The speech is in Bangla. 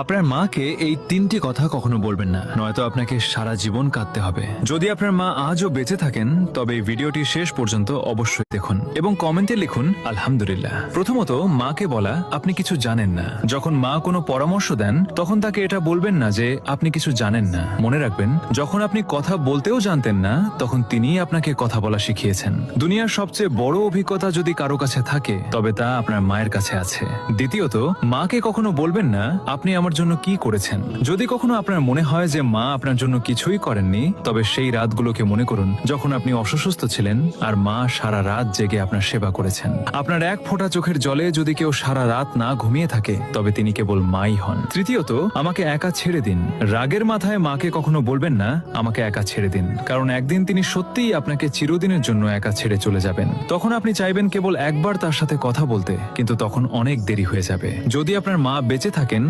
আপনার মাকে এই তিনটি কথা কখনো বলবেন না, নয়তো আপনাকে সারা জীবন কাঁদতে হবে। যদি আপনার মা আজও বেঁচে থাকেন তবে এই ভিডিওটি শেষ পর্যন্ত অবশ্যই দেখুন এবং কমেন্টে লিখুন আলহামদুলিল্লাহ। প্রথমত, মাকে বলা আপনি কিছু জানেন না। যখন মা কোনো পরামর্শ দেন তখন তাকে এটা বলবেন না যে আপনি কিছু জানেন না। মনে রাখবেন, যখন আপনি কথা বলতেও জানতেন না তখন তিনিই আপনাকে কথা বলা শিখিয়েছেন। দুনিয়ার সবচেয়ে বড় অভিজ্ঞতা যদি কারো কাছে থাকে তবে তা আপনার মায়ের কাছে আছে। দ্বিতীয়ত, মাকে কখনো বলবেন না আপনি আমার জন্য কি করেছেন। যদি কখনো আপনার মনে হয় যে মা আপনার জন্য কিছুই করেননি, তবে সেই রাতগুলোকে মনে করুন যখন আপনি অসুস্থ ছিলেন আর মা সারা রাত জেগে আপনার সেবা করেছেন। আপনার এক ফোঁটা চোখের জলে যদি কেউ সারা রাত না ঘুমিয়ে থাকে তবে তিনি কেবল মাই হন। তৃতীয়ত, আমাকে একা ছেড়ে দিন। রাগের মাথায় মাকে কখনো বলবেন না আমাকে একা ছেড়ে দিন, কারণ একদিন তিনি সত্যিই আপনাকে চিরদিনের জন্য একা ছেড়ে চলে যাবেন। তখন আপনি চাইবেন কেবল একবার তার সাথে কথা বলতে, কিন্তু তখন অনেক দেরি হয়ে যাবে। যদি আপনার মা বেঁচে থাকেন